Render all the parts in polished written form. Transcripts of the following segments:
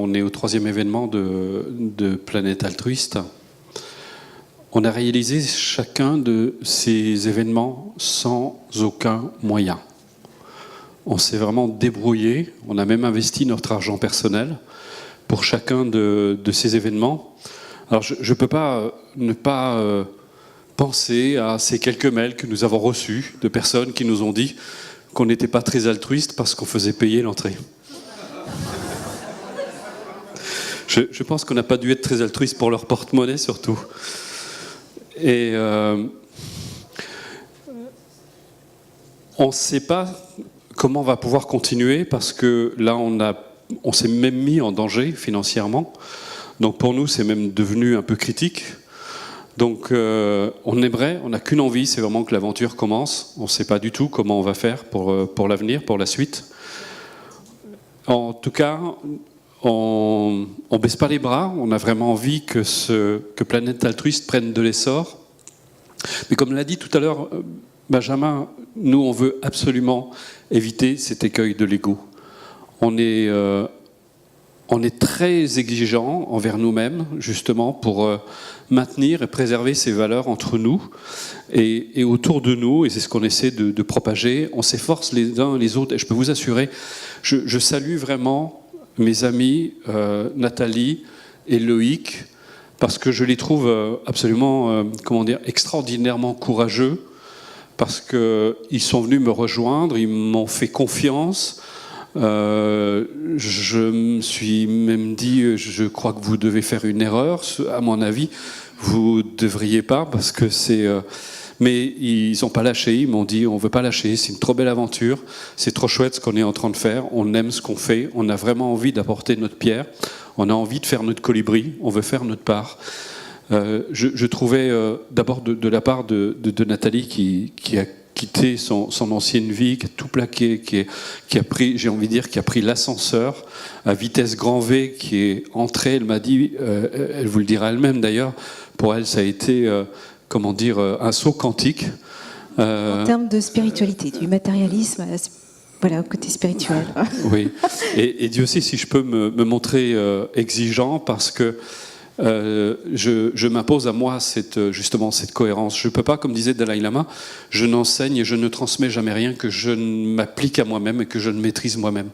on est au 3e événement de Planète Altruiste. On a réalisé chacun de ces événements sans aucun moyen. On s'est vraiment débrouillé, on a même investi notre argent personnel pour chacun de ces événements. Alors je ne peux pas ne pas penser à ces quelques mails que nous avons reçus de personnes qui nous ont dit qu'on n'était pas très altruiste parce qu'on faisait payer l'entrée. Je pense qu'on n'a pas dû être très altruiste pour leur porte-monnaie surtout. Et on ne sait pas comment on va pouvoir continuer parce que là, on s'est même mis en danger financièrement. Donc pour nous, c'est même devenu un peu critique. Donc on aimerait, on n'a qu'une envie, c'est vraiment que l'aventure commence. On ne sait pas du tout comment on va faire pour l'avenir, pour la suite. En tout cas, on ne baisse pas les bras. On a vraiment envie que Planète Altruiste prenne de l'essor. Mais comme l'a dit tout à l'heure Benjamin, nous, on veut absolument éviter cet écueil de l'ego. On est très exigeant envers nous-mêmes, justement, pour maintenir et préserver ces valeurs entre nous et autour de nous, et c'est ce qu'on essaie de propager. On s'efforce les uns et les autres, et je peux vous assurer, je salue vraiment mes amis Nathalie et Loïc, parce que je les trouve absolument, extraordinairement courageux, parce qu'ils sont venus me rejoindre, ils m'ont fait confiance. Je me suis même dit, je crois que vous devez faire une erreur. À mon avis, vous ne devriez pas, parce que c'est... mais ils n'ont pas lâché, ils m'ont dit, on ne veut pas lâcher, c'est une trop belle aventure, c'est trop chouette ce qu'on est en train de faire, on aime ce qu'on fait, on a vraiment envie d'apporter notre pierre, on a envie de faire notre colibri, on veut faire notre part. Je trouvais d'abord de la part de Nathalie qui a quitté son ancienne vie, qui a tout plaqué, qui a pris, j'ai envie de dire, qui a pris l'ascenseur à vitesse grand V, qui est entrée, elle m'a dit, elle vous le dira elle-même d'ailleurs, pour elle ça a été, un saut quantique. En termes de spiritualité, du matérialisme, voilà, au côté spirituel. Oui, et Dieu sait si je peux me montrer exigeant, parce que je m'impose à moi justement cette cohérence. Je ne peux pas, comme disait Dalai Lama, je n'enseigne et je ne transmets jamais rien que je m'applique à moi-même et que je ne maîtrise moi-même.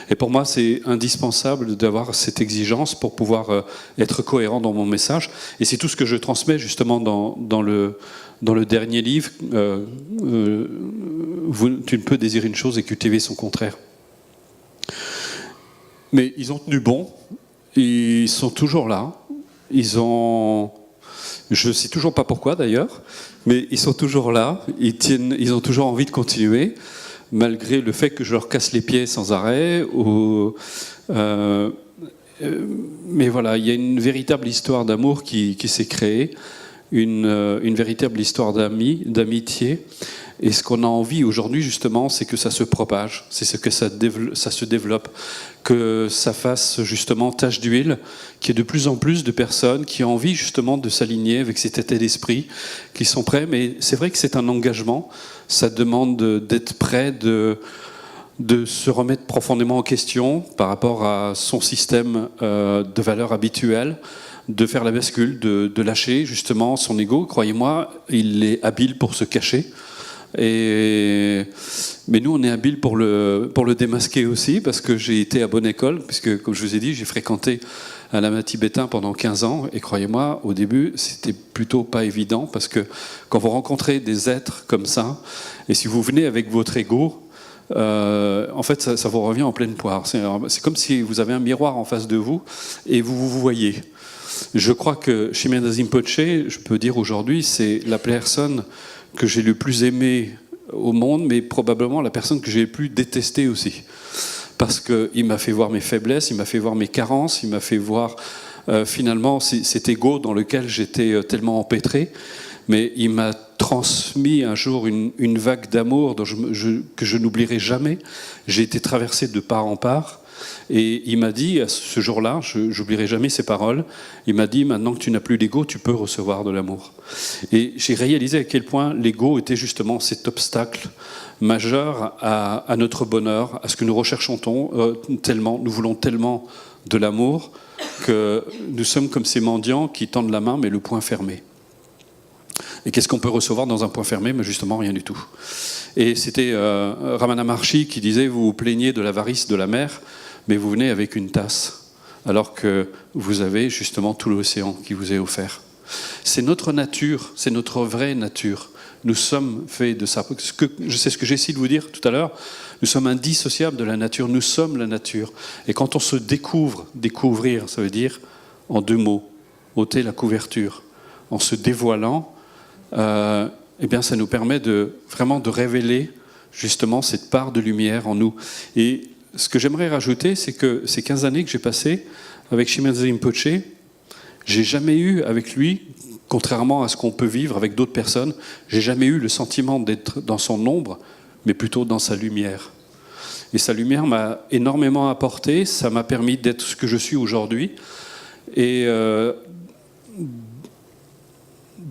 Et pour moi, c'est indispensable d'avoir cette exigence pour pouvoir être cohérent dans mon message. Et c'est tout ce que je transmets justement dans le dernier livre. Tu ne peux désirer une chose et cultiver son contraire. Mais ils ont tenu bon. Ils sont toujours là. Je ne sais toujours pas pourquoi d'ailleurs, mais ils sont toujours là, ils ont toujours envie de continuer, malgré le fait que je leur casse les pieds sans arrêt. Mais voilà, il y a une véritable histoire d'amour qui s'est créée, une véritable histoire d'amitié. Et ce qu'on a envie aujourd'hui, justement, c'est que ça se propage, c'est que ça se développe, que ça fasse justement tache d'huile, qu'il y ait de plus en plus de personnes qui ont envie justement de s'aligner avec cet état d'esprit, qui sont prêts. Mais c'est vrai que c'est un engagement, ça demande d'être prêt, de se remettre profondément en question par rapport à son système de valeurs habituelles, de faire la bascule, de lâcher justement son ego. Croyez-moi, il est habile pour se cacher. Mais nous, on est habile pour le démasquer aussi, parce que j'ai été à bonne école, puisque, comme je vous ai dit, j'ai fréquenté un lama tibétain pendant 15 ans, et croyez-moi, au début, c'était plutôt pas évident, parce que quand vous rencontrez des êtres comme ça, et si vous venez avec votre ego, en fait, ça vous revient en pleine poire. C'est comme si vous avez un miroir en face de vous, et vous voyez. Je crois que Chimène Rinpoche, je peux dire aujourd'hui, c'est la personne que j'ai le plus aimé au monde, mais probablement la personne que j'ai le plus détestée aussi. Parce qu'il m'a fait voir mes faiblesses, il m'a fait voir mes carences, il m'a fait voir finalement cet ego dans lequel j'étais tellement empêtré. Mais il m'a transmis un jour une vague d'amour que je n'oublierai jamais. J'ai été traversé de part en part. Et il m'a dit, à ce jour-là, je n'oublierai jamais ces paroles, il m'a dit, maintenant que tu n'as plus l'ego, tu peux recevoir de l'amour. Et j'ai réalisé à quel point l'ego était justement cet obstacle majeur à notre bonheur, à ce que nous recherchons tellement, nous voulons tellement de l'amour que nous sommes comme ces mendiants qui tendent la main mais le poing fermé. Et qu'est-ce qu'on peut recevoir dans un poing fermé? Mais justement, rien du tout. Et c'était Ramana Maharshi qui disait « Vous vous plaignez de l'avarice de la mer, mais vous venez avec une tasse, alors que vous avez justement tout l'océan qui vous est offert. » C'est notre nature, c'est notre vraie nature. Nous sommes faits de ça. C'est ce que j'ai essayé de vous dire tout à l'heure. Nous sommes indissociables de la nature. Nous sommes la nature. Et quand on se découvre, découvrir, ça veut dire, en 2 mots, ôter la couverture, en se dévoilant, eh bien, ça nous permet vraiment de révéler justement cette part de lumière en nous. Et ce que j'aimerais rajouter, c'est que ces 15 années que j'ai passées avec Shimazu Rinpoche, j'ai jamais eu avec lui, contrairement à ce qu'on peut vivre avec d'autres personnes, j'ai jamais eu le sentiment d'être dans son ombre, mais plutôt dans sa lumière. Et sa lumière m'a énormément apporté, ça m'a permis d'être ce que je suis aujourd'hui, et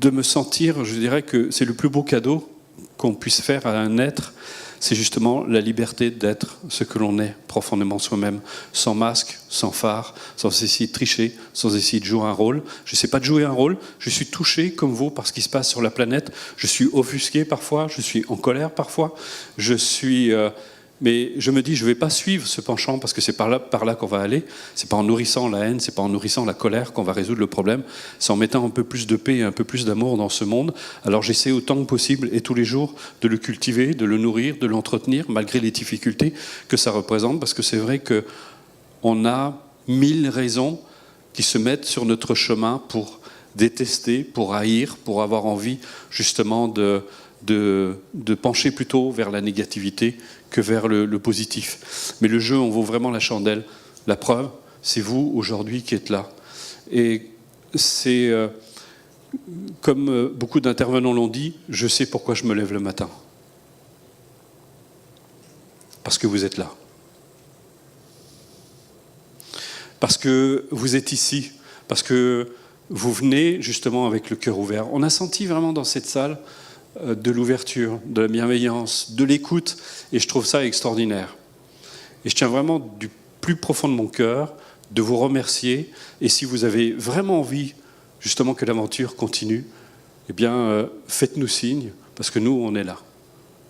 de me sentir, je dirais que c'est le plus beau cadeau qu'on puisse faire à un être, c'est justement la liberté d'être ce que l'on est profondément soi-même, sans masque, sans phare, sans essayer de tricher, sans essayer de jouer un rôle. Je ne sais pas de jouer un rôle, je suis touché comme vous par ce qui se passe sur la planète, je suis offusqué parfois, je suis en colère parfois, mais je me dis, je ne vais pas suivre ce penchant parce que c'est par là qu'on va aller. Ce n'est pas en nourrissant la haine, ce n'est pas en nourrissant la colère qu'on va résoudre le problème. C'est en mettant un peu plus de paix et un peu plus d'amour dans ce monde. Alors j'essaie autant que possible et tous les jours de le cultiver, de le nourrir, de l'entretenir, malgré les difficultés que ça représente. Parce que c'est vrai qu'on a 1000 raisons qui se mettent sur notre chemin pour détester, pour haïr, pour avoir envie justement de pencher plutôt vers la négativité que vers le positif. Mais le jeu en vaut vraiment la chandelle. La preuve, c'est vous aujourd'hui qui êtes là. Et c'est, comme beaucoup d'intervenants l'ont dit, je sais pourquoi je me lève le matin. Parce que vous êtes là. Parce que vous êtes ici. Parce que vous venez justement avec le cœur ouvert. On a senti vraiment dans cette salle de l'ouverture, de la bienveillance, de l'écoute, et je trouve ça extraordinaire. Et je tiens vraiment du plus profond de mon cœur de vous remercier, et si vous avez vraiment envie justement que l'aventure continue, eh bien faites-nous signe, parce que nous on est là.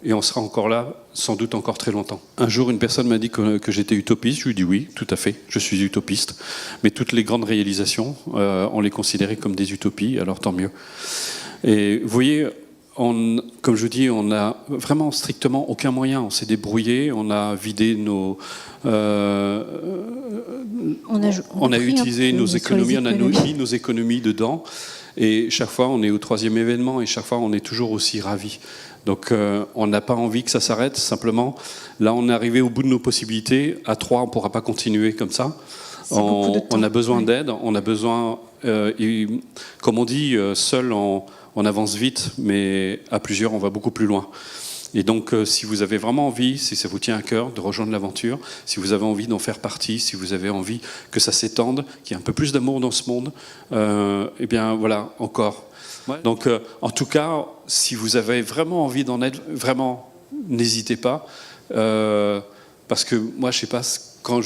Et on sera encore là, sans doute encore très longtemps. Un jour, une personne m'a dit que j'étais utopiste. Je lui ai dit oui, tout à fait, je suis utopiste. Mais toutes les grandes réalisations, on les considérait comme des utopies, alors tant mieux. Et vous voyez, comme je dis, on n'a vraiment strictement aucun moyen. On s'est débrouillé, on a vidé nos... on a utilisé nos économies, on a mis nos économies dedans. Et chaque fois, on est au 3e événement et chaque fois, on est toujours aussi ravis. Donc, on n'a pas envie que ça s'arrête. Simplement, là, on est arrivé au bout de nos possibilités. À 3, on ne pourra pas continuer comme ça. On a besoin d'aide. On a besoin, comme on dit, seul, on avance vite, mais à plusieurs, on va beaucoup plus loin. Et donc, si vous avez vraiment envie, si ça vous tient à cœur de rejoindre l'aventure, si vous avez envie d'en faire partie, si vous avez envie que ça s'étende, qu'il y ait un peu plus d'amour dans ce monde, eh bien, voilà, encore. Donc, en tout cas, si vous avez vraiment envie d'en être, vraiment, n'hésitez pas. Parce que moi, je sais pas, quand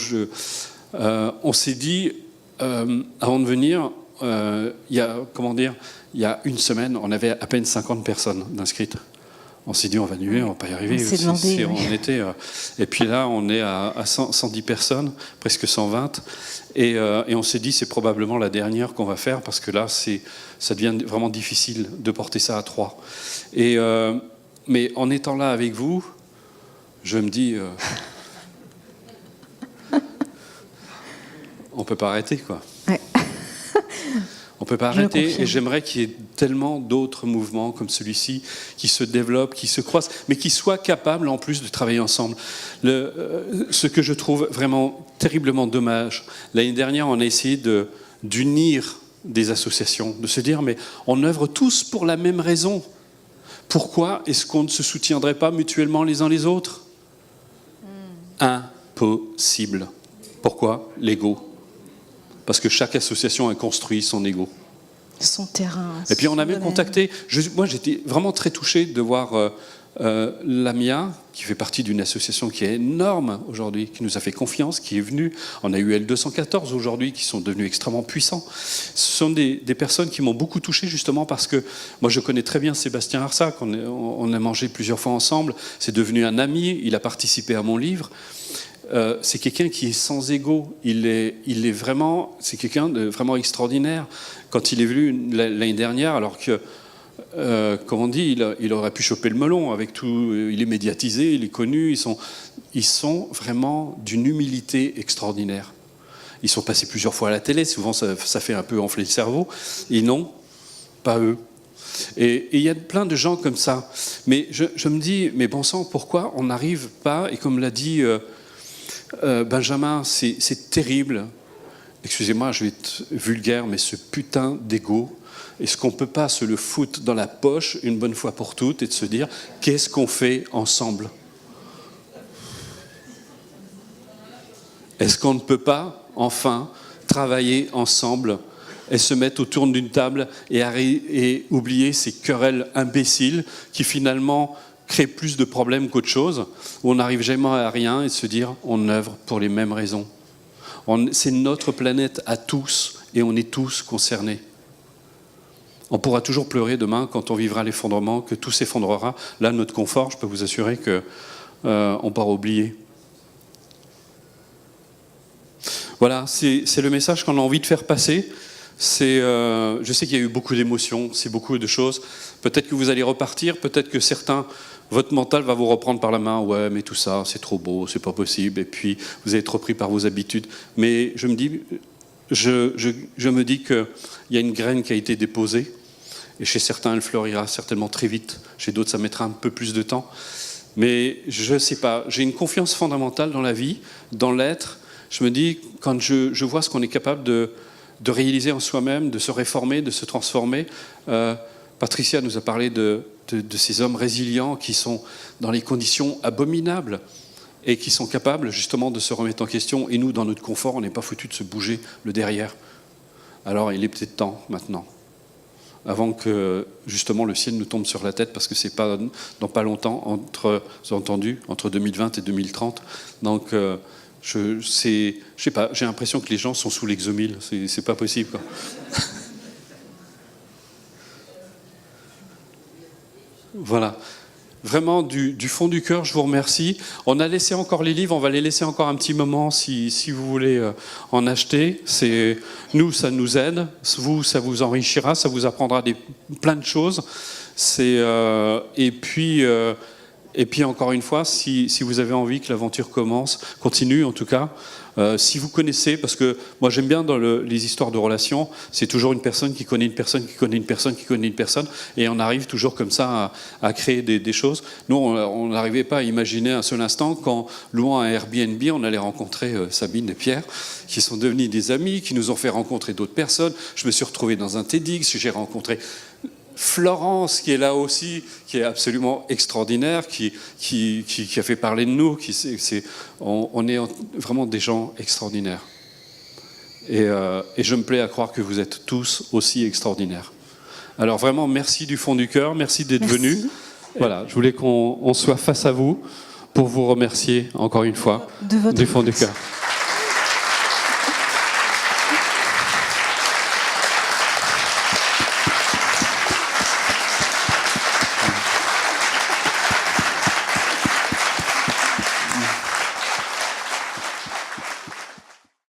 on s'est dit, avant de venir, il y a une semaine, on avait à peine 50 personnes d'inscrites. On s'est dit, on va annuler, on va pas y arriver. Et puis là, on est à 110 personnes, presque 120. Et on s'est dit, c'est probablement la dernière qu'on va faire, parce que là, ça devient vraiment difficile de porter ça à 3. Mais en étant là avec vous, je me dis, on peut pas arrêter, quoi. Ouais. On ne peut pas arrêter, et j'aimerais qu'il y ait tellement d'autres mouvements comme celui-ci qui se développent, qui se croisent, mais qui soient capables en plus de travailler ensemble. Ce que je trouve vraiment terriblement dommage, l'année dernière, on a essayé d'unir des associations, de se dire, mais on œuvre tous pour la même raison. Pourquoi est-ce qu'on ne se soutiendrait pas mutuellement les uns les autres ? Impossible. Pourquoi ? L'ego. Parce que chaque association a construit son ego. Son terrain. Et puis on a même contacté... Moi, j'étais vraiment très touché de voir Lamia, qui fait partie d'une association qui est énorme aujourd'hui, qui nous a fait confiance, qui est venue. On a eu L214 aujourd'hui, qui sont devenus extrêmement puissants. Ce sont des personnes qui m'ont beaucoup touché, justement parce que moi je connais très bien Sébastien Arsac, on a mangé plusieurs fois ensemble, c'est devenu un ami, il a participé à mon livre. C'est quelqu'un qui est sans ego. C'est quelqu'un de vraiment extraordinaire. Quand il est venu l'année dernière, alors que comme on dit, il aurait pu choper le melon avec tout. Il est médiatisé, il est connu. Ils sont vraiment d'une humilité extraordinaire. Ils sont passés plusieurs fois à la télé. Souvent, ça fait un peu enfler le cerveau. Et non, pas eux. Et il y a plein de gens comme ça. Mais je me dis, mais bon sang, pourquoi on n'arrive pas? Et comme l'a dit Benjamin, c'est terrible. Excusez-moi, je vais être vulgaire, mais ce putain d'ego. Est-ce qu'on ne peut pas se le foutre dans la poche une bonne fois pour toutes et de se dire qu'est-ce qu'on fait ensemble? Est-ce qu'on ne peut pas enfin travailler ensemble et se mettre autour d'une table et oublier ces querelles imbéciles qui finalement créent plus de problèmes qu'autre chose, où on n'arrive jamais à rien et se dire on œuvre pour les mêmes raisons. C'est notre planète à tous et on est tous concernés. On pourra toujours pleurer demain quand on vivra l'effondrement, que tout s'effondrera. Là, notre confort, je peux vous assurer qu'on part oublier. Voilà, c'est le message qu'on a envie de faire passer. Je sais qu'il y a eu beaucoup d'émotions, c'est beaucoup de choses. Peut-être que vous allez repartir, peut-être que certains, votre mental va vous reprendre par la main. Ouais, mais tout ça, c'est trop beau, c'est pas possible. Et puis, vous êtes repris par vos habitudes. Mais je me dis qu'il y a une graine qui a été déposée. Et chez certains, elle fleurira certainement très vite. Chez d'autres, ça mettra un peu plus de temps. Mais je ne sais pas. J'ai une confiance fondamentale dans la vie, dans l'être. Je me dis, quand je vois ce qu'on est capable de réaliser en soi-même, de se réformer, de se transformer. Patricia nous a parlé de ces hommes résilients qui sont dans les conditions abominables et qui sont capables justement de se remettre en question. Et nous, dans notre confort, on n'est pas foutus de se bouger le derrière. Alors, il est peut-être temps maintenant, avant que justement le ciel nous tombe sur la tête, parce que c'est pas dans pas longtemps, entre 2020 et 2030. Donc, je sais pas, j'ai l'impression que les gens sont sous l'exomile. C'est pas possible, quoi. Voilà. Vraiment, du fond du cœur, je vous remercie. On a laissé encore les livres, on va les laisser encore un petit moment si vous voulez en acheter. Nous, ça nous aide. Vous, ça vous enrichira, ça vous apprendra plein de choses. Et puis, encore une fois, si vous avez envie que l'aventure continue en tout cas. Si vous connaissez, parce que moi j'aime bien dans les histoires de relations, c'est toujours une personne qui connaît une personne, qui connaît une personne, qui connaît une personne, et on arrive toujours comme ça à créer des choses. Nous, on n'arrivait pas à imaginer un seul instant qu'en louant un Airbnb, on allait rencontrer Sabine et Pierre, qui sont devenus des amis, qui nous ont fait rencontrer d'autres personnes. Je me suis retrouvé dans un TEDx, j'ai rencontré Florence, qui est là aussi, qui est absolument extraordinaire, qui a fait parler de nous. On est vraiment des gens extraordinaires. Et je me plais à croire que vous êtes tous aussi extraordinaires. Alors vraiment, merci du fond du cœur, merci d'être venus. Voilà, je voulais qu'on soit face à vous pour vous remercier encore une fois du fond du cœur.